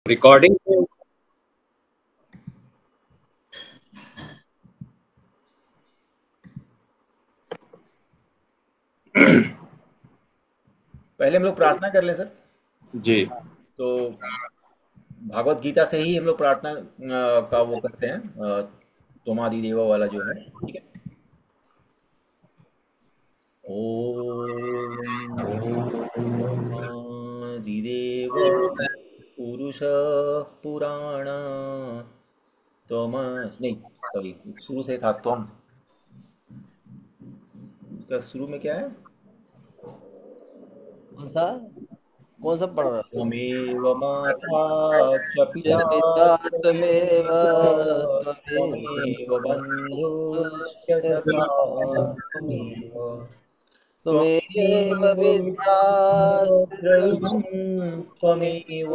Recording. पहले हम लोग प्रार्थना कर लें सर। जी। तो भागवत गीता से ही हम लोग प्रार्थना का वो करते हैं। तोमादि देवा वाला जो है, ठीक है। ओम आदिदेव पुरुष पुराण तम, नहीं सॉरी, शुरू से था तुम। इसका शुरू में क्या है? कौन सा कौन सा पढ़ रहा है? त्वमेव माता च पिता पिता च त्वमेव त्वमेव बन्धुश्च सखा त्वमेव त्वमेव त्वमेव विद्या द्रविणं त्वमेव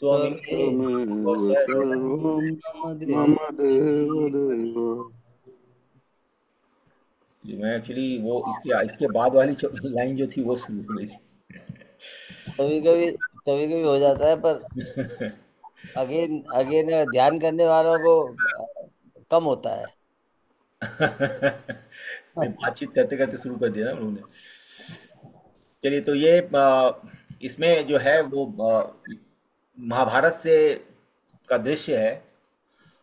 त्वमेव त्वमेव शरणं सर्वं मम मम देव। देवदेव। मैं एक्चुअली वो इसके इसके बाद वाली लाइन जो थी वो शुरू हो गई थी। कभी कभी हो जाता है, पर अगेन अगेन ध्यान करने वालों को कम होता है। नहीं, बातचीत करते करते शुरू कर दिया ना उन्होंने। चलिए, तो ये इसमें जो है वो महाभारत से का दृश्य है।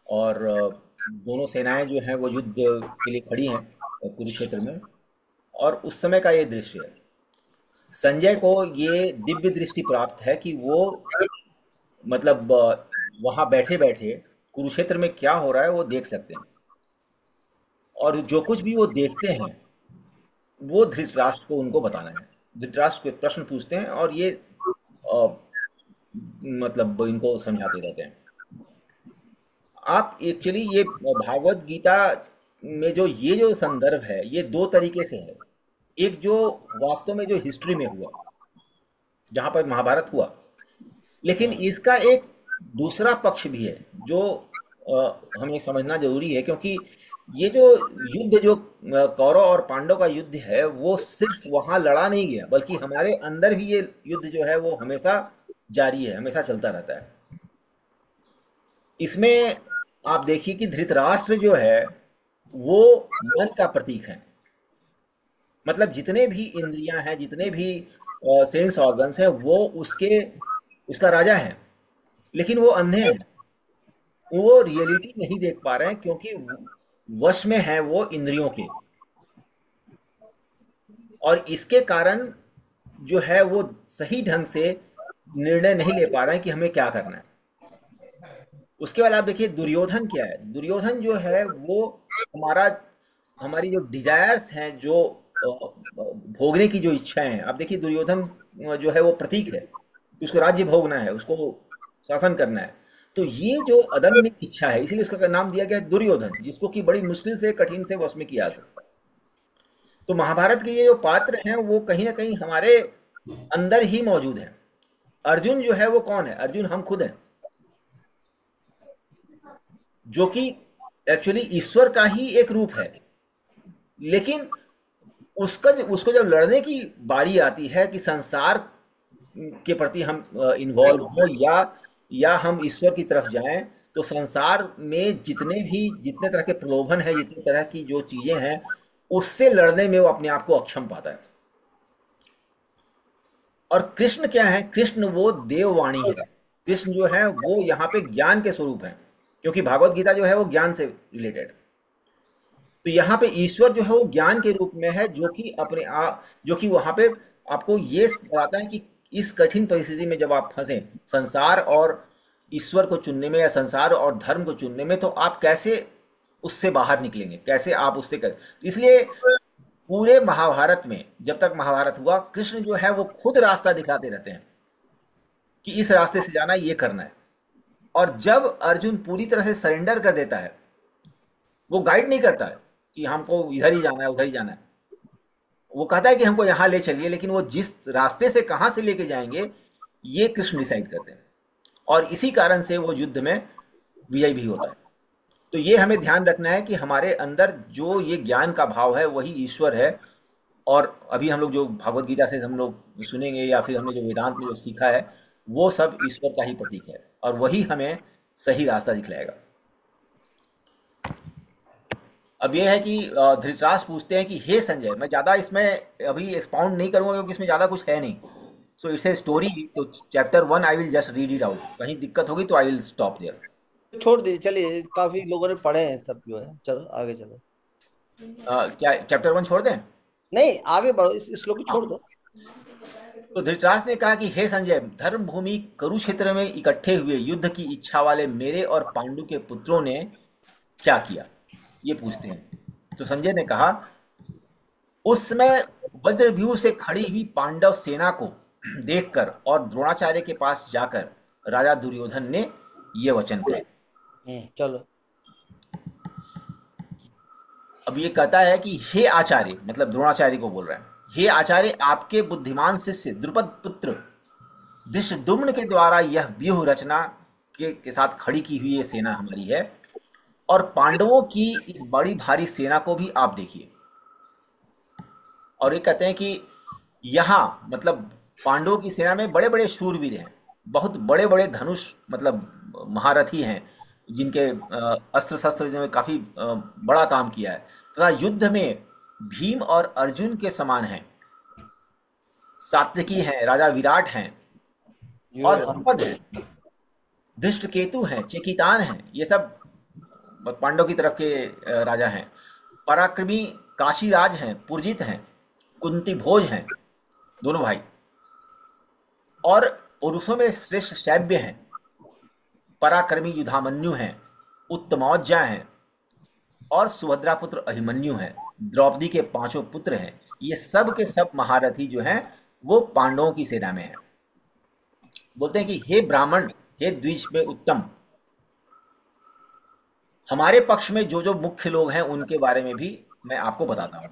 और दोनों सेनाएं जो हैं वो युद्ध के लिए खड़ी हैं कुरुक्षेत्र में। और उस समय का ये दृश्य है। संजय को ये दिव्य दृष्टि प्राप्त है कि वो मतलब वहाँ बैठे बैठे कुरुक्षेत्र में क्या हो रहा है वो देख सकते हैं। और जो कुछ भी वो देखते हैं वो धृतराष्ट्र को उनको बताना है। धृतराष्ट्र को प्रश्न पूछते हैं और ये अ, मतलब इनको समझाते रहते हैं। आप एक्चुअली ये भागवत गीता में जो ये जो संदर्भ है ये दो तरीके से है। एक जो वास्तव में जो हिस्ट्री में हुआ, जहाँ पर महाभारत हुआ, लेकिन हाँ, इसका एक दूसरा पक्ष भी है जो हमें समझना जरूरी है। क्योंकि ये जो युद्ध जो कौरव और पांडव का युद्ध है वो सिर्फ वहाँ लड़ा नहीं गया, बल्कि हमारे अंदर भी ये युद्ध जो है वो हमेशा जारी है, हमेशा चलता रहता है। इसमें आप देखिए कि धृतराष्ट्र जो है वो मन का प्रतीक है। मतलब जितने भी इंद्रियां हैं, जितने भी सेंस ऑर्गन्स हैं, वो उसके उसका राजा है। लेकिन वो अंधे हैं, वो रियलिटी नहीं देख पा रहे हैं क्योंकि वश में है वो इंद्रियों के। और इसके कारण जो है वो सही ढंग से निर्णय नहीं ले पा रहे हैं कि हमें क्या करना है। उसके बाद आप देखिए दुर्योधन क्या है। दुर्योधन जो है वो हमारा हमारी जो डिजायर्स हैं, जो भोगने की जो इच्छाएं हैं, आप देखिए दुर्योधन जो है वो प्रतीक है कि उसको राज्य भोगना है, उसको शासन करना है। तो ये जो अदम्य इच्छा है, इसीलिए उसका नाम दिया गया है दुर्योधन, जिसको कि बड़ी मुश्किल से कठिन से वश में किया जा सकता है। तो महाभारत के ये जो पात्र हैं वो कहीं ना कहीं हमारे अंदर ही मौजूद हैं। अर्जुन जो है वो कौन है? अर्जुन हम खुद हैं, जो कि एक्चुअली ईश्वर का ही एक रूप है। लेकिन उसको जब लड़ने की बारी आती है कि संसार के प्रति हम इन्वॉल्व हों या हम ईश्वर की तरफ जाएं, तो संसार में जितने तरह के प्रलोभन है, जितने तरह की जो चीजें हैं, उससे लड़ने में वो अपने आप को अक्षम पाता है। और कृष्ण क्या है? कृष्ण वो देववाणी है। कृष्ण जो है वो यहाँ पे ज्ञान के स्वरूप है, क्योंकि भागवत गीता जो है वो ज्ञान से रिलेटेड। तो यहाँ पे ईश्वर जो है वो ज्ञान के रूप में है, जो कि अपने आप, जो कि वहाँ पे आपको ये बताता है कि इस कठिन परिस्थिति में जब आप फंसे संसार और ईश्वर को चुनने में, या संसार और धर्म को चुनने में, तो आप कैसे उससे बाहर निकलेंगे, कैसे आप उससे करें। तो इसलिए पूरे महाभारत में, जब तक महाभारत हुआ, कृष्ण जो है वो खुद रास्ता दिखाते रहते हैं कि इस रास्ते से जाना है, ये करना है। और जब अर्जुन पूरी तरह से सरेंडर कर देता है, वो गाइड नहीं करता है कि हमको इधर ही जाना है, उधर ही जाना है। वो कहता है कि हमको यहाँ ले चलिए, लेकिन वो जिस रास्ते से कहाँ से लेके जाएंगे ये कृष्ण डिसाइड करते हैं। और इसी कारण से वो युद्ध में विजय भी होता है। तो ये हमें ध्यान रखना है कि हमारे अंदर जो ये ज्ञान का भाव है वही ईश्वर है। और अभी हम लोग जो भागवत गीता से हम लोग सुनेंगे, या फिर हमने जो वेदांत में जो सीखा है, वो सब ईश्वर का ही प्रतीक है, और वही हमें सही रास्ता दिखलाएगा। अब ये है कि धृतराष्ट्र पूछते हैं कि हे संजय, मैं ज़्यादा इसमें अभी एक्सपाउंड नहीं करूँगा क्योंकि इसमें ज़्यादा कुछ है नहीं। सो इट्स ए स्टोरी, तो chapter 1 I will just read it out, कहीं दिक्कत होगी तो आई विल स्टॉप देयर। छोड़ दीजिए, चलिए, काफी लोगों ने पढ़े हैं सब जो है, चलो आगे चलो। क्या चैप्टर 1 छोड़ दें? नहीं, आगे बढ़ो, इस श्लोक को हाँ। छोड़ दो। तो धृतराष्ट्र ने कहा कि हे संजय, धर्म भूमि कुरुक्षेत्र में इकट्ठे हुए युद्ध की इच्छा वाले मेरे और पांडु के पुत्रों ने क्या किया, ये पूछते हैं। तो संजय ने कहा, उस समय वज्रव्यूह से खड़ी हुई पांडव सेना को देखकर और द्रोणाचार्य के पास जाकर राजा दुर्योधन ने ये वचन कहे। चलो। अब ये कहता है कि हे आचार्य, मतलब द्रोणाचार्य को बोल रहा है, हे आचार्य, आपके बुद्धिमान शिष्य द्रुपद पुत्र धृष्टद्युम्न के द्वारा यह व्यूह रचना के साथ खड़ी की हुई ये सेना हमारी है, और पांडवों की इस बड़ी भारी सेना को भी आप देखिए। और ये कहते हैं कि यहाँ मतलब पांडवों की सेना में बड़े बड़े शूरवीर हैं, बहुत बड़े बड़े धनुष मतलब महारथी हैं, जिनके अस्त्र शस्त्र जो है काफी बड़ा काम किया है, तथा युद्ध में भीम और अर्जुन के समान हैं, सात्यकी हैं, राजा विराट हैं, और द्रुपद हैं, धृष्टकेतु हैं, चेकितान हैं, ये सब पांडव की तरफ के राजा हैं। पराक्रमी काशीराज हैं, पुरजित हैं, कुंती भोज हैं, दोनों भाई, और पुरुषों में श्रेष्ठ शैब्य हैं, पराक्रमी युधामन्यु हैं, उत्तमौजा हैं, और सुभद्रा पुत्र अभिमन्यु हैं, द्रौपदी के पांचों पुत्र हैं। ये सब के सब महारथी जो हैं वो पांडवों की सेना में हैं। बोलते हैं कि हे ब्राह्मण, हे द्विज में उत्तम, हमारे पक्ष में जो जो मुख्य लोग हैं उनके बारे में भी मैं आपको बताता हूं।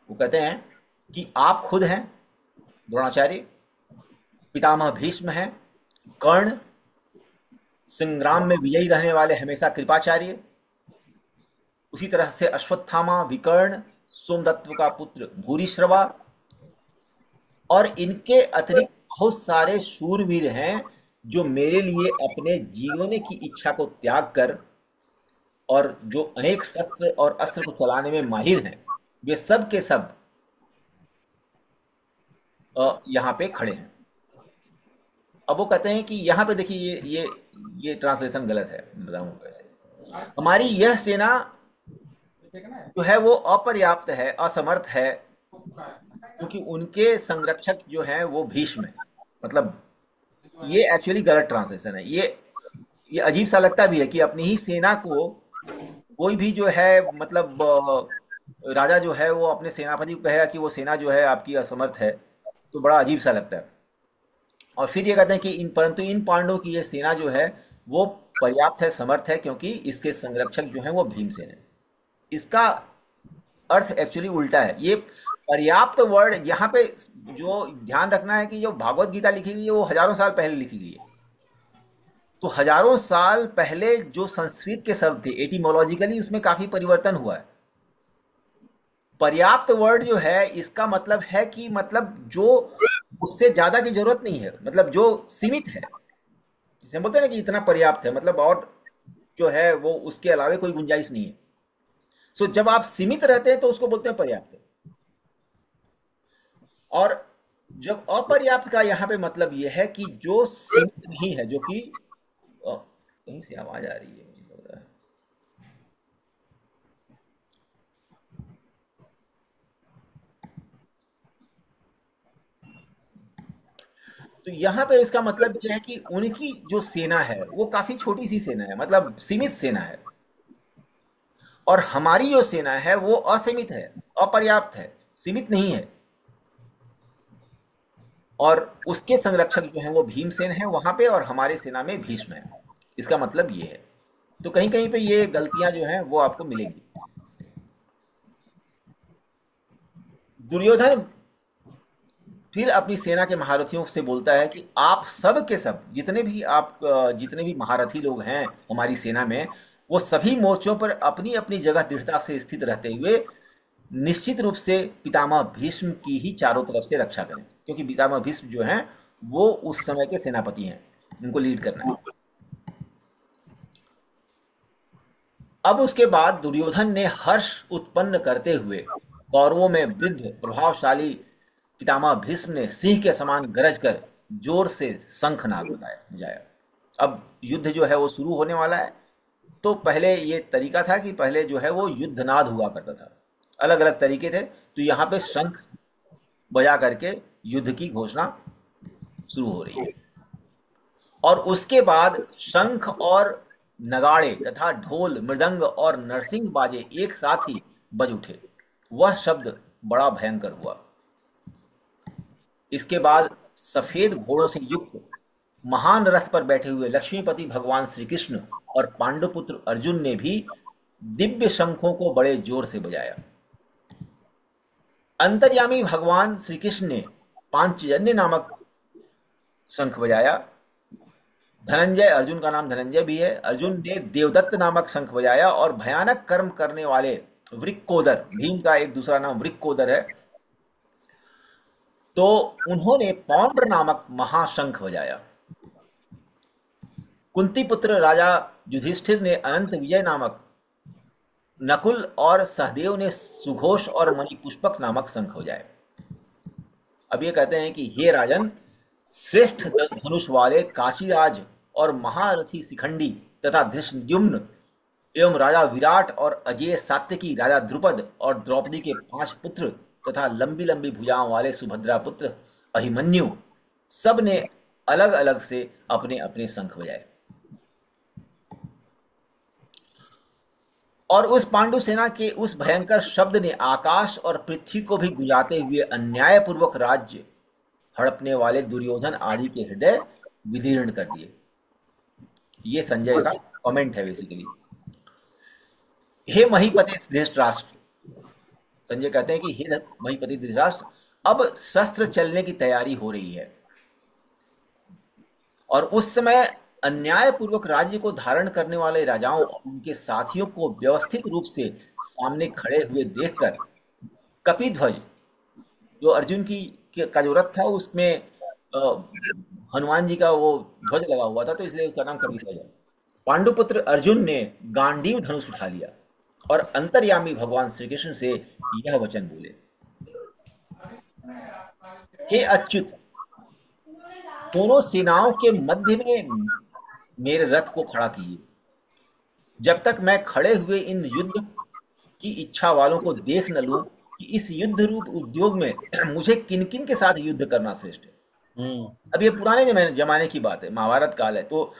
वो कहते हैं कि आप खुद हैं द्रोणाचार्य, पितामह भीष्म हैं, कर्ण, संग्राम में विजयी रहने वाले हमेशा कृपाचार्य, उसी तरह से अश्वत्थामा, विकर्ण, सोमदत्त का पुत्र भूरिश्रवा, और इनके अतिरिक्त बहुत सारे शूरवीर हैं जो मेरे लिए अपने जीवन की इच्छा को त्याग कर और जो अनेक शस्त्र और अस्त्र को चलाने में माहिर हैं, वे सब के सब यहाँ पे खड़े हैं। अब वो कहते हैं कि यहाँ पे देखिए ये ट्रांसलेशन गलत है, बताऊँ कैसे। हमारी यह सेना जो है वो अपर्याप्त है, असमर्थ है, क्योंकि उनके संरक्षक जो हैं वो भीष्म है। मतलब ये एक्चुअली गलत ट्रांसलेशन है। ये अजीब सा लगता भी है कि अपनी ही सेना को कोई भी जो है मतलब राजा जो है वो अपने सेनापति को कहेगा कि वो सेना जो है आपकी असमर्थ है, तो बड़ा अजीब सा लगता है। और फिर ये कहते हैं कि परंतु इन पांडवों की ये सेना जो है वो पर्याप्त है, समर्थ है, क्योंकि इसके संरक्षक जो है वो भीमसेन है। इसका अर्थ एक्चुअली उल्टा है। ये पर्याप्त वर्ड यहाँ पे जो ध्यान रखना है कि जो भागवत गीता लिखी गई है वो हजारों साल पहले लिखी गई है। तो हजारों साल पहले जो संस्कृत के शब्द थे, एटिमोलॉजिकली उसमें काफी परिवर्तन हुआ है। पर्याप्त वर्ड जो है इसका मतलब है कि मतलब जो उससे ज्यादा की जरूरत नहीं है, मतलब जो सीमित है। जैसे बोलते हैं ना कि इतना पर्याप्त है, मतलब और जो है वो उसके अलावा कोई गुंजाइश नहीं है। सो जब आप सीमित रहते हैं तो उसको बोलते हैं पर्याप्त। और जब अपर्याप्त का यहाँ पे मतलब ये है कि जो सीमित नहीं है, जो कि कहीं से आवाज आ रही है, मुझे लग रहा है। तो यहाँ पे इसका मतलब यह है कि उनकी जो सेना है वो काफी छोटी सी सेना है, मतलब सीमित सेना है, और हमारी जो सेना है वो असीमित है, अपर्याप्त है, सीमित नहीं है, और उसके संरक्षक जो हैं वो भीमसेन है वहां पे, और हमारे सेना में भीष्म है। इसका मतलब ये है। तो कहीं कहीं पे ये गलतियां जो हैं वो आपको मिलेंगी। दुर्योधन फिर अपनी सेना के महारथियों से बोलता है कि आप सब के सब जितने भी महारथी लोग हैं हमारी सेना में, वो सभी मोर्चों पर अपनी अपनी जगह दृढ़ता से स्थित रहते हुए निश्चित रूप से पितामह भीष्म की ही चारों तरफ से रक्षा करें, क्योंकि पितामह भीष्म जो हैं वो उस समय के सेनापति हैं, उनको लीड करना है। अब उसके बाद दुर्योधन ने हर्ष उत्पन्न करते हुए कौरवों में वृद्ध प्रभावशाली पितामह भीष्म ने सिंह के समान गरज कर जोर से शंखनाद बजाया। अब युद्ध जो है वो शुरू होने वाला है। तो पहले ये तरीका था कि पहले जो है वो युद्धनाद हुआ करता था, अलग अलग तरीके थे। तो यहाँ पे शंख बजा करके युद्ध की घोषणा शुरू हो रही है। और उसके बाद शंख और नगाड़े तथा ढोल मृदंग और नरसिंह बाजे एक साथ ही बज उठे। वह शब्द बड़ा भयंकर हुआ। इसके बाद सफेद घोड़ों से युक्त महान रथ पर बैठे हुए लक्ष्मीपति भगवान श्री कृष्ण और पांडुपुत्र अर्जुन ने भी दिव्य शंखों को बड़े जोर से बजाया। अंतर्यामी भगवान श्री कृष्ण ने पांचजन्य नामक शंख बजाया। धनंजय, अर्जुन का नाम धनंजय भी है, अर्जुन ने देवदत्त नामक शंख बजाया। और भयानक कर्म करने वाले वृक्कोदर, भीम का एक दूसरा नाम वृक्कोदर है, तो उन्होंने पौंड्र नामक महाशंख बजाया। कुंती पुत्र राजा युधिष्ठिर ने अनंत विजय नामक, नकुल और सहदेव ने सुघोष और मणिपुष्पक नामक शंख बजाए। अब ये कहते हैं कि हे राजन, श्रेष्ठ धनुष वाले काशीराज और महारथी शिखंडी तथा धृष्टद्युम्न एवं राजा विराट और अजय सात्यकी, राजा द्रुपद और द्रौपदी के 5 पुत्र तथा लंबी लंबी भुजाओं वाले सुभद्रा पुत्र अभिमन्यु, सब ने अलग अलग से अपने अपने शंख बजाए। और उस पांडु सेना के उस भयंकर शब्द ने आकाश और पृथ्वी को भी गुंजाते हुए अन्यायपूर्वक राज्य हड़पने वाले दुर्योधन आदि के हृदय विदीर्ण कर दिए। ये संजय का कमेंट है बेसिकली। हे महीपति धृतराष्ट्र, संजय कहते हैं कि हे महीपति धृतराष्ट्र, अब शस्त्र चलने की तैयारी हो रही है। और उस समय अन्यायपूर्वक राज्य को धारण करने वाले राजाओं और उनके साथियों को व्यवस्थित रूप से सामने खड़े हुए देखकर कपिध्वज, जो अर्जुन का जो रथ था उसमें हनुमान जी का वो ध्वज लगा हुआ था, तो इसलिए उसका नाम कपिध्वज है। पांडुपुत्र अर्जुन ने गांडीव धनुष उठा लिया और अंतर्यामी भगवान श्री कृष्ण से यह वचन बोले, हे अच्युत, दोनों सेनाओं के मध्य में मेरे रथ को खड़ा कीजिए। जब तक मैं खड़े हुए इन युद्ध की इच्छा वालों को देख न लूं कि इस युद्ध रूप उद्योग में मुझे किन किन के साथ युद्ध करना श्रेष्ठ है। अब ये पुराने जमाने की बात है, महाभारत काल है, तो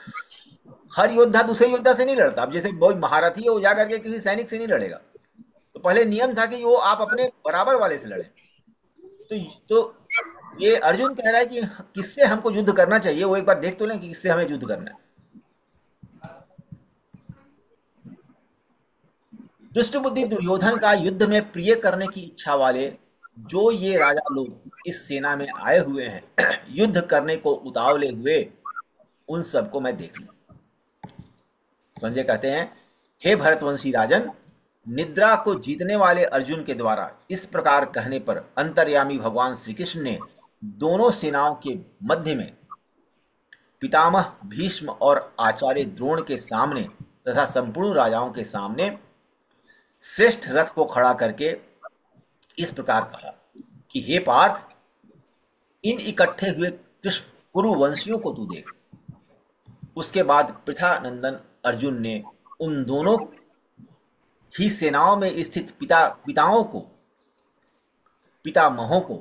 हर योद्धा दूसरे योद्धा से नहीं लड़ता। अब जैसे बहुत महारथी है, वो जा करके किसी सैनिक से नहीं लड़ेगा। तो पहले नियम था कि वो आप अपने बराबर वाले से लड़े। तो ये अर्जुन कह रहा है कि किससे हमको युद्ध करना चाहिए, वो एक बार देख तो लें कि किससे हमें युद्ध करना है। दुष्ट बुद्धि दुर्योधन का युद्ध में प्रिय करने की इच्छा वाले जो ये राजा लोग इस सेना में आए हुए हैं युद्ध करने को उतावले हुए, उन सबको मैं देख लूं। संजय कहते हैं, हे भरतवंशी राजन, निद्रा को जीतने वाले अर्जुन के द्वारा इस प्रकार कहने पर अंतर्यामी भगवान श्री कृष्ण ने दोनों सेनाओं के मध्य में पितामह भीष्म और आचार्य द्रोण के सामने तथा संपूर्ण राजाओं के सामने श्रेष्ठ रथ को खड़ा करके इस प्रकार कहा कि हे पार्थ, इन इकट्ठे हुए कृष्ण कुरुवंशियों को तू देख। उसके बाद पृथानंदन अर्जुन ने उन दोनों ही सेनाओं में स्थित पिताओं को, पितामहों को,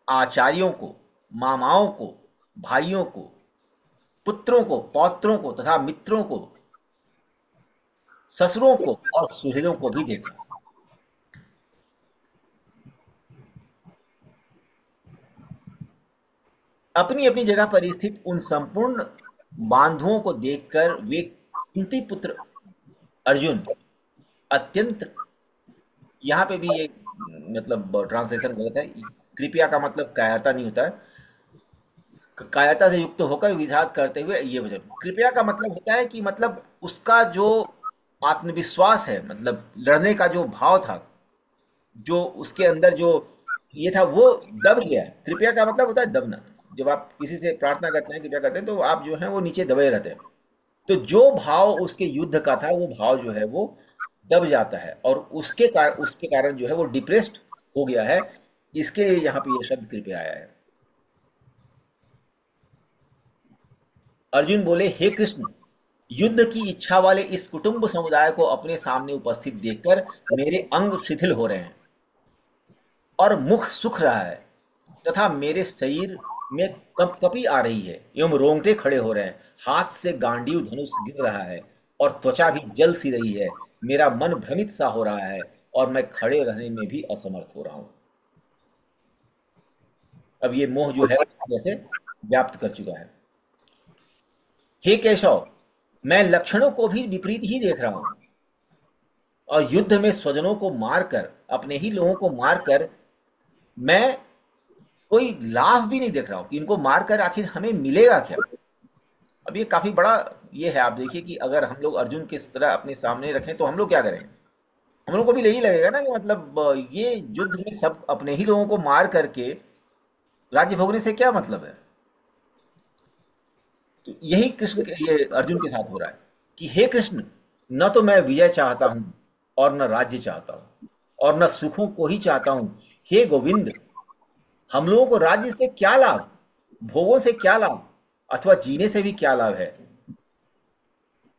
आचार्यों को, मामाओं को, भाइयों को, पुत्रों को, पौत्रों को तथा मित्रों को, ससुरों को और सुहृदों को भी देखा। अपनी अपनी जगह पर स्थित उन संपूर्ण बांधुओं को देखकर वे कुंती पुत्र अर्जुन अत्यंत, यहाँ पे भी ये मतलब ट्रांसलेशन गलत है। कृपया का मतलब कायरता नहीं होता है, कायरता से युक्त होकर विधात करते हुए ये वचन। कृपया का मतलब होता है कि मतलब उसका जो आत्मविश्वास है, मतलब लड़ने का जो भाव था, जो उसके अंदर जो ये था वो दब गया। कृपया का मतलब होता है दबना। जब आप किसी से प्रार्थना करते हैं, कृपया करते हैं, तो आप जो है वो नीचे दबे रहते हैं। तो जो भाव उसके युद्ध का था वो भाव जो है वो दब जाता है, और उसके कारण जो है वो डिप्रेस्ड हो गया है। इसके लिए यहाँ पे ये शब्द कृपया आया है। अर्जुन बोले, हे कृष्ण, युद्ध की इच्छा वाले इस कुटुंब समुदाय को अपने सामने उपस्थित देखकर मेरे अंग शिथिल हो रहे हैं और मुख सुख रहा है, तथा मेरे शरीर में कपकपी आ रही है एवं रोंगटे खड़े हो रहे हैं। हाथ से गांडीव धनुष गिर रहा है और त्वचा भी जल सी रही है। मेरा मन भ्रमित सा हो रहा है और मैं खड़े रहने में भी असमर्थ हो रहा हूं। अब ये मोह जो है जैसे व्याप्त कर चुका है। हे केशव, मैं लक्षणों को भी विपरीत ही देख रहा हूं, और युद्ध में स्वजनों को मारकर, अपने ही लोगों को मारकर, मैं कोई लाभ भी नहीं देख रहा हूं कि इनको मारकर आखिर हमें मिलेगा क्या। अब ये काफी बड़ा ये है। आप देखिए कि अगर हम लोग अर्जुन किस तरह अपने सामने रखें तो हम लोग क्या करें। हम लोग को भी यही लगेगा ना कि मतलब ये युद्ध में सब अपने ही लोगों को मार करके राज्य भोगने से क्या मतलब है। तो यही ये अर्जुन के साथ हो रहा है कि हे कृष्ण, न तो मैं विजय चाहता हूं और न राज्य चाहता हूं और न सुखों को ही चाहता हूं। हे गोविंद, हम लोगों को राज्य से क्या लाभ, भोगों से क्या लाभ, अथवा जीने से भी क्या लाभ है।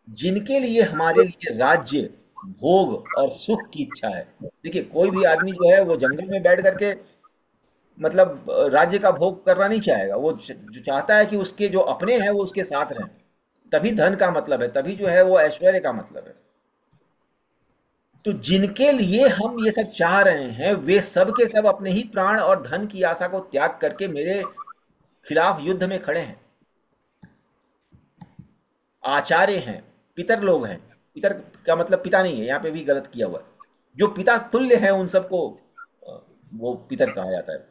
जिनके लिए हमारे लिए राज्य, भोग और सुख की इच्छा है। देखिए, कोई भी आदमी जो है वो जंगल में बैठ करके मतलब राज्य का भोग करना नहीं चाहेगा। वो जो चाहता है कि उसके जो अपने हैं वो उसके साथ रहें। तभी धन का मतलब है, तभी जो है वो ऐश्वर्य का मतलब है। तो जिनके लिए हम ये सब चाह रहे हैं वे सब के सब अपने ही प्राण और धन की आशा को त्याग करके मेरे खिलाफ युद्ध में खड़े हैं। आचार्य हैं, पितर लोग हैं। पितर का मतलब पिता नहीं है, यहाँ पे भी गलत किया हुआ है। जो पिता तुल्य है उन सबको अ, वो पितर कहा जाता है।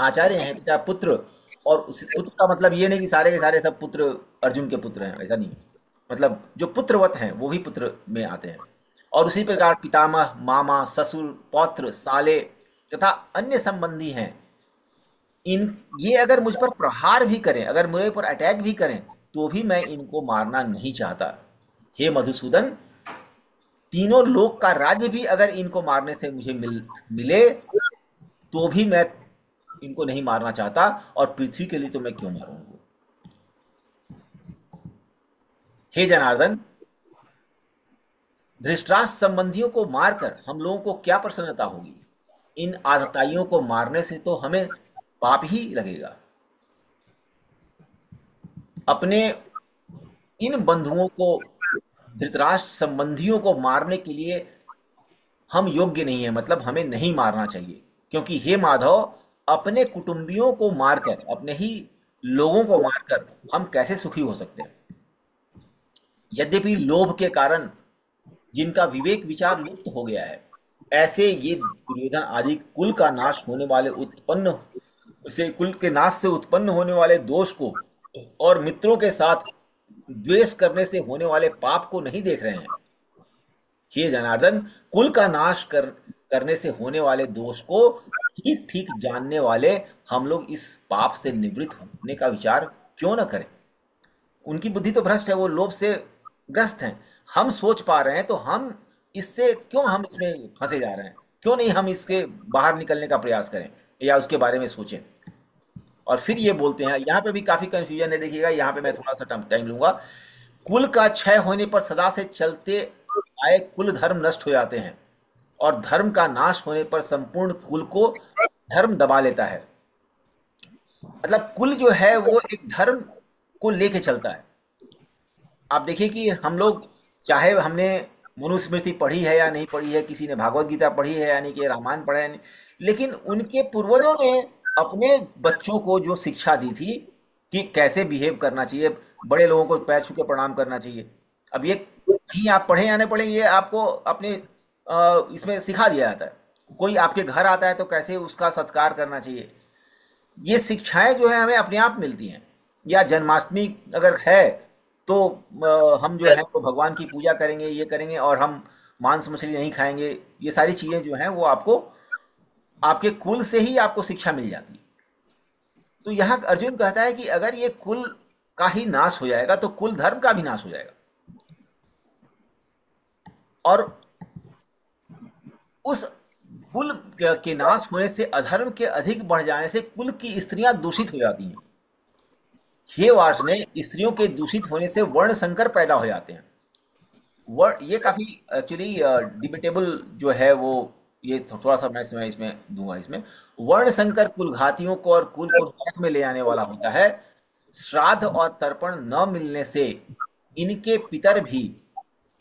आचार्य हैं, पिता पुत्र। और उस पुत्र का मतलब ये नहीं कि सारे के सारे सब पुत्र अर्जुन के पुत्र हैं, ऐसा नहीं है। मतलब जो पुत्रवत हैं वो भी पुत्र में आते हैं। और उसी प्रकार पितामह, मामा, ससुर, पौत्र, साले तथा अन्य संबंधी हैं। इन ये अगर मुझ पर प्रहार भी करें, अगर मेरे पर अटैक भी करें, तो भी मैं इनको मारना नहीं चाहता। हे मधुसूदन, तीनों लोक का राज्य भी अगर इनको मारने से मुझे मिले, तो भी मैं इनको नहीं मारना चाहता। और पृथ्वी के लिए तो मैं क्यों मारूं इनको। हे जनार्दन, धृतराष्ट्र संबंधियों को मारकर हम लोगों को क्या प्रसन्नता होगी। इन आतताइयों को मारने से तो हमें पाप ही लगेगा। अपने इन बंधुओं को, धृतराष्ट्र संबंधियों को मारने के लिए हम योग्य नहीं है, मतलब हमें नहीं मारना चाहिए। क्योंकि हे माधव, अपने कुटुंबियों को मारकर, अपने ही लोगों को मारकर हम कैसे सुखी हो सकते हैं। यद्यपि लोभ के कारण जिनका विवेक विचार लुप्त हो गया है, ऐसे ये दुर्योधन आदि कुल का नाश होने वाले उत्पन्न से कुल के नाश से उत्पन्न होने वाले दोष को और मित्रों के साथ द्वेष करने से होने वाले पाप को नहीं देख रहे हैं। हे जनार्दन, कुल का नाश करने से होने वाले दोष को ठीक ठीक जानने वाले हम लोग इस पाप से निवृत्त होने का विचार क्यों न करें। उनकी बुद्धि तो भ्रष्ट है, वो लोभ से ग्रस्त हैं। हम सोच पा रहे हैं तो हम इससे क्यों, हम इसमें फंसे जा रहे हैं। क्यों नहीं हम इसके बाहर निकलने का प्रयास करें या उसके बारे में सोचें। और फिर ये बोलते हैं, यहाँ पे भी काफी कंफ्यूजन है। देखिएगा, यहाँ पे मैं थोड़ा सा टाइम लूंगा। कुल का क्षय होने पर सदा से चलते आए कुल धर्म नष्ट हो जाते हैं, और धर्म का नाश होने पर संपूर्ण कुल को धर्म दबा लेता है। मतलब कुल जो है वो एक धर्म को लेके चलता है। आप देखिए कि हम लोग, चाहे हमने मनुस्मृति पढ़ी है या नहीं पढ़ी है, किसी ने भागवत गीता पढ़ी है यानी कि रामायण पढ़ा है नहीं, लेकिन उनके पूर्वजों ने अपने बच्चों को जो शिक्षा दी थी कि कैसे बिहेव करना चाहिए, बड़े लोगों को पैर छू के प्रणाम करना चाहिए। अब ये कहीं आप पढ़े या नहीं पढ़े, ये आपको अपने इसमें सिखा दिया जाता है। कोई आपके घर आता है तो कैसे उसका सत्कार करना चाहिए, ये शिक्षाएं जो है हमें अपने आप मिलती हैं। या जन्माष्टमी अगर है तो हम जो है तो भगवान की पूजा करेंगे, ये करेंगे, और हम मांस मछली नहीं खाएंगे, ये सारी चीजें जो हैं वो आपको आपके कुल से ही आपको शिक्षा मिल जाती है। तो यहाँ अर्जुन कहता है कि अगर ये कुल का ही नाश हो जाएगा तो कुल धर्म का भी नाश हो जाएगा, और उस कुल के नाश होने से, अधर्म के अधिक बढ़ जाने से कुल की स्त्रियां दूषित हो जाती हैं। हे वार्ष ने स्त्रियों के दूषित होने से वर्ण संकर पैदा हो जाते हैं। वर्ण ये काफी एक्चुअली डिबेटेबल जो है वो, ये थोड़ा सा मैं इसमें दूंगा। इसमें वर्ण संकर कुल घातियों को और कुल को नरक में ले आने वाला होता है। श्राद्ध और तर्पण न मिलने से इनके पितर भी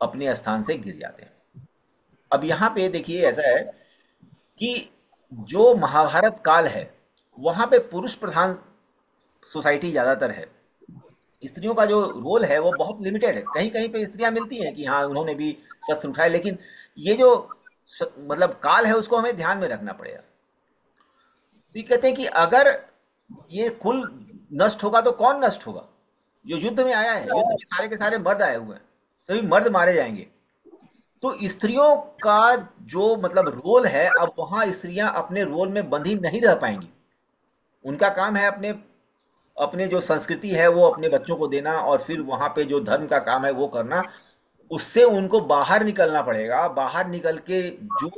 अपने स्थान से गिर जाते हैं। अब यहाँ पे देखिए ऐसा है कि जो महाभारत काल है वहां पे पुरुष प्रधान सोसाइटी ज्यादातर है। स्त्रियों का जो रोल है वो बहुत लिमिटेड है। कहीं कहीं पे स्त्रियां मिलती हैं कि हाँ उन्होंने भी शस्त्र उठाए, लेकिन ये जो मतलब काल है उसको हमें ध्यान में रखना पड़ेगा। तो ये कहते हैं कि अगर ये कुल नष्ट होगा तो कौन नष्ट होगा? जो युद्ध में आया है, युद्ध में सारे के सारे मर्द आए हुए हैं, सभी मर्द मारे जाएंगे। तो स्त्रियों का जो मतलब रोल है, अब वहां स्त्रियां अपने रोल में बंधी नहीं रह पाएंगी। उनका काम है अपने अपने जो संस्कृति है वो अपने बच्चों को देना, और फिर वहां पे जो धर्म का काम है वो करना। उससे उनको बाहर निकलना पड़ेगा। बाहर निकल के जो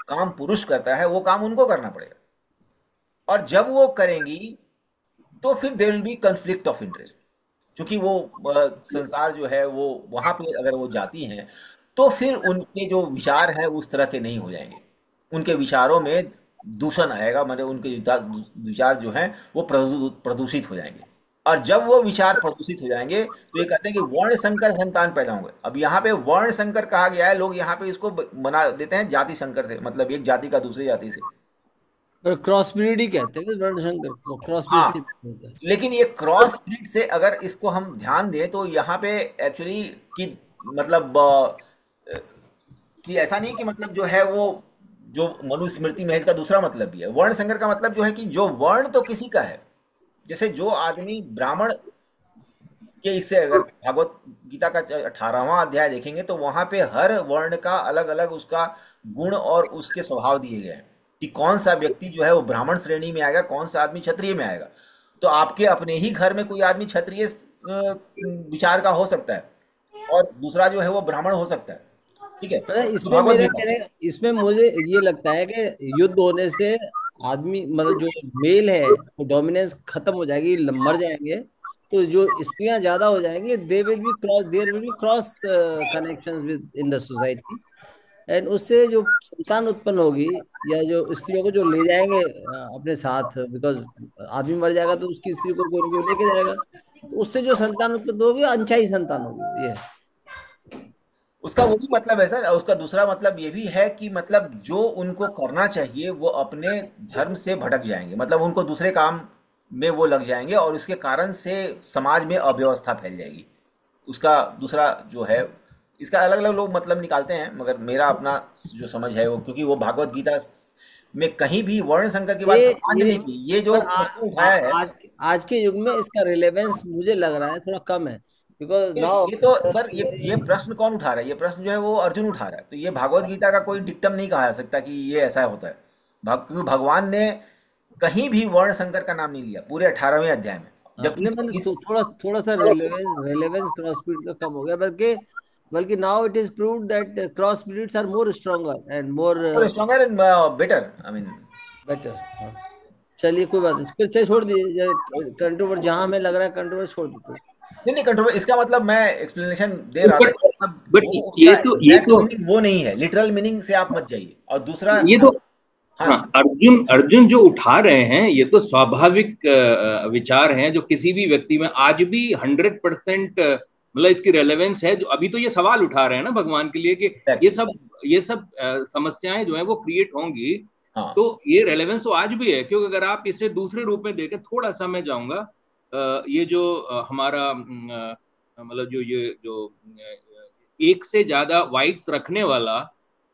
काम पुरुष करता है वो काम उनको करना पड़ेगा, और जब वो करेंगी तो फिर there will be conflict of interest. क्योंकि वो संसार जो है वो वहां पे अगर वो जाती हैं तो फिर उनके जो विचार हैं उस तरह के नहीं हो जाएंगे। उनके विचारों में दूषण आएगा, मतलब उनके विचार जो हैं वो प्रदूषित हो जाएंगे। और जब वो विचार प्रदूषित हो जाएंगे तो ये कहते हैं कि वर्ण संकर संतान पैदा होंगे। अब यहाँ पे वर्ण संकर कहा गया है, लोग यहाँ पे इसको बना देते हैं जाति संकर से, मतलब एक जाति का दूसरी जाति से। और क्रॉस ब्रीड ही कहते हैं वर्णशंकर को, क्रॉस ब्रीड हाँ, से होता है। लेकिन ये क्रॉस ब्रीड से अगर इसको हम ध्यान दें तो यहाँ पे एक्चुअली कि मतलब कि ऐसा नहीं कि मतलब जो है वो जो मनुस्मृति में है इसका दूसरा मतलब भी है। वर्ण संकर का मतलब जो है कि जो वर्ण तो किसी का है, जैसे जो आदमी ब्राह्मण के, इससे अगर भागवत गीता का 18वां अध्याय देखेंगे तो वहां पे हर वर्ण का अलग अलग उसका गुण और उसके स्वभाव दिए गए हैं कि कौन सा व्यक्ति जो है वो ब्राह्मण श्रेणी में आएगा, कौन सा आदमी क्षत्रिय में आएगा। तो आपके अपने ही घर में कोई आदमी क्षत्रिय विचार का हो सकता है और दूसरा जो है वो ब्राह्मण हो सकता है। ठीक है, मतलब तो इसमें भगवत मेरा गीता। कहने इसमें मुझे ये लगता है कि युद्ध होने से आदमी मतलब जो मेल है वो डोमिनेंस खत्म हो जाएगी, मर जाएंगे। तो जो स्त्रियां ज्यादा हो जाएंगी, they will be cross there will be cross connections within the society. And उससे जो संतान उत्पन्न होगी, या जो स्त्रियों को जो ले जाएंगे अपने साथ, बिकॉज आदमी मर जाएगा तो उसकी स्त्री को कोई ना कोई लेके जाएगा, तो उससे जो संतान उत्पन्न होगी अनचाही संतान होगी। ये उसका वो भी मतलब है सर, और उसका दूसरा मतलब ये भी है कि मतलब जो उनको करना चाहिए वो अपने धर्म से भटक जाएंगे, मतलब उनको दूसरे काम में वो लग जाएंगे और उसके कारण से समाज में अव्यवस्था फैल जाएगी। उसका दूसरा जो है, इसका अलग अलग लोग मतलब निकालते हैं, मगर मेरा अपना जो समझ है वो, क्योंकि वो भागवत गीता में कहीं भी वर्ण संकर की बात ये भगवान ने ये नहीं की। ये जो पर प्रश्न उठाया है, आज के युग में इसका रिलेवेंस मुझे लग रहा है थोड़ा कम है, बिकॉज नाउ ये तो सर ये प्रश्न कौन उठा रहा है? ये प्रश्न जो है वो अर्जुन उठा रहा है। तो ये भागवत गीता का कोई डिक्टम नहीं कहा जा सकता कि ये ऐसा होता है। क्योंकि भगवान ने कहीं भी वर्ण संकर का नाम नहीं लिया पूरे 18वें अध्याय में, जबकि नहीं, मतलब इस थोड़ा थोड़ा सा रिलेवेंस क्रॉस ब्रीड का कम हो गया, बल्कि बल्कि now it is proved that cross breeds are more stronger and more stronger and better, I mean. Better. चलिए कोई बात नहीं, फिर चाहे छोड़ दीजिए कंट्रोवर्ट, जहां हमें लग रहा है कंट्रोवर्ट छोड़ देते। नहीं नहीं, कंट्रोवर्स इसका मतलब मैं एक्सप्लेनेशन दे रहा था बट कि मतलब बट वो ये उसका तो ये एग्जैक्ट तो मीनिंग वो नहीं है, लिटरल मीनिंग से आप मत जाइए। और दूसरा, ये तो हाँ हाँ, अर्जुन अर्जुन जो उठा रहे हैं ये तो स्वाभाविक विचार हैं जो किसी भी व्यक्ति में आज भी 100% मतलब इसकी रेलेवेंस है। जो अभी तो ये सवाल उठा रहे हैं ना भगवान के लिए कि ये एग्जैक्टली, सब ये सब समस्याएं जो है वो क्रिएट होंगी। हाँ तो ये रेलेवेंस तो आज भी है, क्योंकि अगर आप इसे दूसरे रूप में देखें, थोड़ा सा मैं जाऊंगा ये जो हमारा मतलब जो ये जो एक से ज्यादा वाइफ्स रखने वाला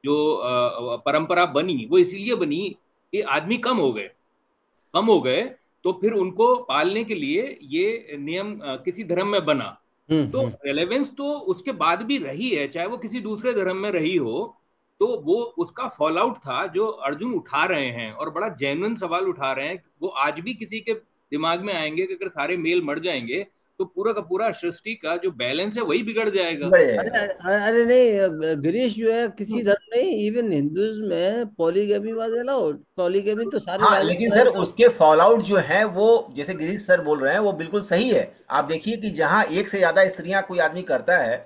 जो परंपरा बनी, वो इसीलिए बनी कि आदमी कम हो गए तो फिर उनको पालने के लिए ये नियम किसी धर्म में बना। तो रेलेवेंस तो उसके बाद भी रही है, चाहे वो किसी दूसरे धर्म में रही हो। तो वो उसका फॉल आउट था जो अर्जुन उठा रहे हैं, और बड़ा जेन्युइन सवाल उठा रहे हैं। वो आज भी किसी के दिमाग में आएंगे कि अगर सारे मेल मर जाएंगे तो पूरा का पूरा सृष्टि का जो बैलेंस है वही बिगड़ जाएगा। अरे अरे नहीं गिरीश, जो है किसी धर्म नहीं, इवन हिंदुइज्म में पॉलीगैमी वाज अलाउड। पॉलीगैमी तो सारे हाँ, राजा लेकिन सर उसके फॉल आउट जो है वो, जैसे गिरीश सर बोल रहे हैं, वो बिल्कुल सही है। आप देखिए कि जहाँ एक से ज्यादा स्त्रियां कोई आदमी करता है,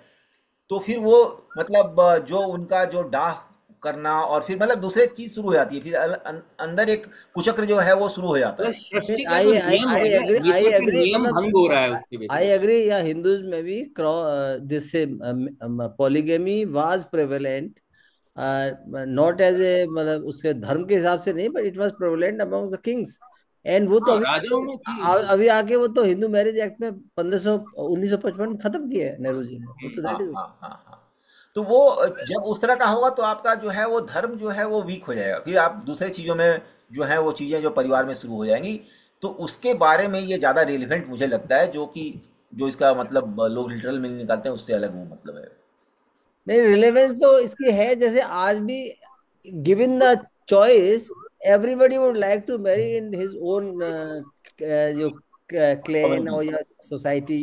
तो फिर वो मतलब जो उनका जो डाह करना, और फिर मतलब दूसरे चीज शुरू हो जाती है, फिर अंदर एक कुचक्र जो है वो शुरू हो जाता है। सृष्टि का जो आई आई नियम है आई ना, एग्री, आई ईश्वर के एग्री, नियम मतलब भंग हो रहा है उससे आई बेसिकली। एग्री, या हिंदुइज्म में भी दिस से polygamy was prevalent, not as a, मतलब उसके धर्म के हिसाब से नहीं, but it was prevalent among the kings. And वो तो हाँ, राजाओं में थी। अभी आके वो तो हिंदू मैरिज एक्ट में 1955 खत्म किया है नेहरू जी ने, वो तो हाँ दैट इज। हाँ हाँ हाँ। तो वो जब उस तरह का होगा तो आपका जो है वो धर्म जो है वो वीक हो जाएगा, फिर आप दूसरे चीज़ों में जो है वो चीज़ें जो परिवार में शुरू हो जाएंगी। तो उसके बारे में ये ज़्यादा रेलिवेंट मुझे लगता है, जो कि जो इसका मतलब लोग लिटरल मीनिंग निकालते हैं उससे अलग वो मतलब है। नहीं, रिलेवेंस तो इसकी है, जैसे आज भी given the choice, everybody would like to marry in his own जो क्लैन कम्युनिटी। और या सोसाइटी,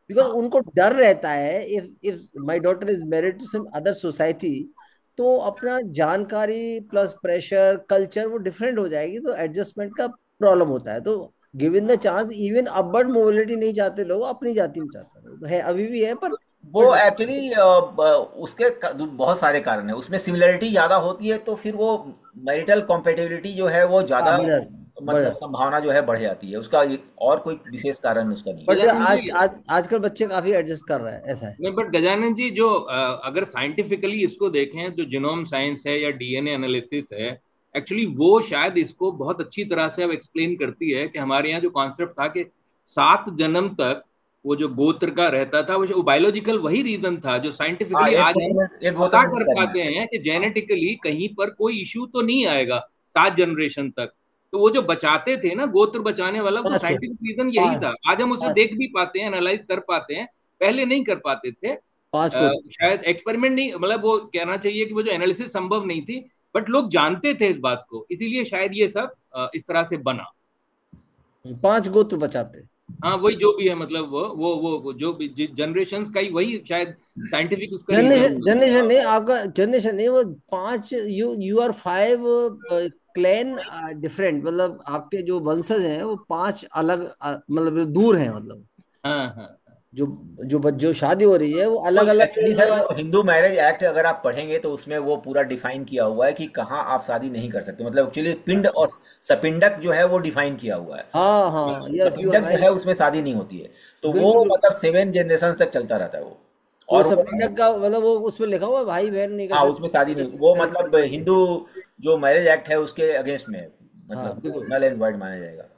बिकॉज हाँ उनको डर रहता है, if my daughter is married to some other society, तो अपना जानकारी प्लस प्रेशर कल्चर वो डिफरेंट हो जाएगी, तो एडजस्टमेंट का प्रॉब्लम होता है। तो given the chance, even upward mobility नहीं चाहते लोग, अपनी जाति में चाहते हैं लोग, है अभी भी है, वो पर एक्चुअली उसके बहुत सारे कारण है, उसमें सिमिलरिटी ज़्यादा होती है तो फिर वो मैरिटल कॉम्पेटिबिलिटी जो है वो हाँ ज़्यादा, बढ़ जाती है, बढ़ मतलब जाती संभावना जो है बढ़ जाती है उसका, और कोई विशेष कारण उसका नहीं है। बट गजानन आज जी, आज आजकल बच्चे काफी एडजस्ट कर रहे हैं, ऐसा है। नहीं, बट गजानन जी जो अगर साइंटिफिकली इसको देखें, जो जीनोम साइंस है या डीएनए एनालिसिस है, एक्चुअली वो शायद इसको बहुत अच्छी तरह से अब एक्सप्लेन करती है कि हमारे यहाँ जो कॉन्सेप्ट था कि 7 जन्म तक वो जो गोत्र का रहता था, वो बायोलॉजिकल वही रीजन था जो हाँ, साइंटिफिकली एक आज गोत्र हम में, एक गोत्र पता में कर करना पाते है। हैं कि जेनेटिकली कहीं पर कोई इश्यू तो नहीं आएगा 7 जनरेशन तक। तो वो जो बचाते थे ना, गोत्र बचाने वाला, वो पांच को, साइंटिफिक रीजन यही पांच था। आज हम उसे पांच देख भी पाते हैं, एनालाइज कर पाते हैं, पहले नहीं कर पाते थे। पांच को, शायद एक्सपेरिमेंट नहीं, मतलब वो कहना चाहिए कि वो जो एनालिसिस संभव नहीं थी, बट लोग जानते थे इस बात को, इसीलिए शायद ये सब इस तरह से बना। 5 गोत्र बचाते। हाँ, वही जो भी है, मतलब वो जो भी जनरेशन का ही वही शायद साइंटिफिक उसका रीजन जनरेशन, जनरेशन है। नहीं, आपका जनरेशन नहीं, वो 5, यू आर 5 क्लैन डिफरेंट, मतलब आपके जो वंशज हैं वो 5 अलग मतलब दूर हैं, मतलब हाँ हाँ। जो जो शादी हो रही है वो तो अलग अलग। एक्चुअली सर वो हिंदू मैरिज एक्ट अगर आप पढ़ेंगे तो उसमें वो पूरा डिफाइन किया हुआ है कि कहाँ आप शादी नहीं कर सकते, मतलब एक्चुअली पिंड और सपिंडक जो है वो डिफाइन किया हुआ है। हाँ हाँ, यस यू आर सपिंडक जो है राइट। उसमें शादी नहीं होती है, तो वो बिल्कुल बिल्कुल। मतलब 7 जनरेशन तक चलता रहता है वो। वो और वो, सपिंडक का मतलब वो उसमें लिखा हुआ है, भाई बहन नहीं कर हाँ उसमें शादी सकते। नहीं, वो मतलब हिंदू जो मैरिज एक्ट है उसके अगेंस्ट में है, हाँ मतलब वो बिल्कुल नल एंड वाइड माना जाएगा।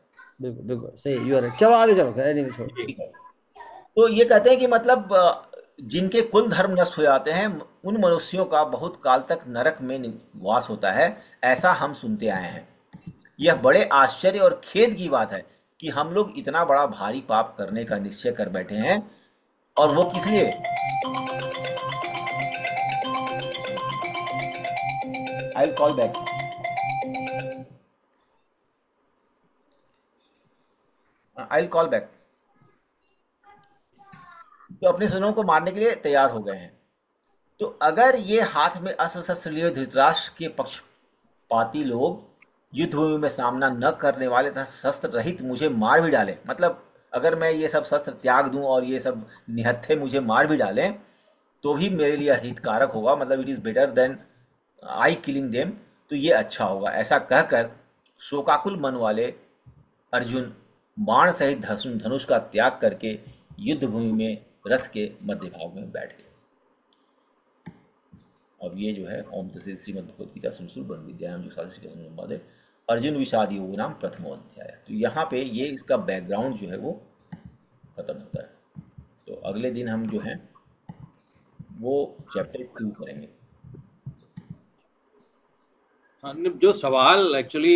बिल्कुल बिल्कुल सही, यू आर राइट। चलो आगे चलो, खैर नहीं छोड़ो। ठीक है। तो ये कहते हैं कि मतलब जिनके कुल धर्म नष्ट हो जाते हैं उन मनुष्यों का बहुत काल तक नरक में वास होता है, ऐसा हम सुनते आए हैं। यह बड़े आश्चर्य और खेद की बात है कि हम लोग इतना बड़ा भारी पाप करने का निश्चय कर बैठे हैं, और वो किस लिए। I will call back. I will call back. तो अपने सुनों को मारने के लिए तैयार हो गए हैं। तो अगर ये हाथ में अस्त्र शस्त्र लिए धृतराष्ट्र के पक्षपाती लोग युद्ध भूमि में सामना न करने वाले तथा शस्त्र रहित मुझे मार भी डालें, मतलब अगर मैं ये सब शस्त्र त्याग दूं और ये सब निहत्थे मुझे मार भी डालें, तो भी मेरे लिए हितकारक होगा, मतलब it is better than I killing them, तो ये अच्छा होगा। ऐसा कहकर शोकाकुल मन वाले अर्जुन बाण सहित धनुष का त्याग करके युद्ध भूमि में रथ के मध्य भाग में बैठ गए। अब ये जो है ओम तस्य श्रीमद् भगवद गीता सुनसुर ब्रह्म विद्यायाम जो शास्त्री के संवाद है, अर्जुन विषाद योग नाम प्रथमो अध्याय। तो यहाँ पे ये इसका बैकग्राउंड जो है वो खत्म होता है। तो अगले दिन हम जो है वो चैप्टर 2 करेंगे। हाँ, जो सवाल एक्चुअली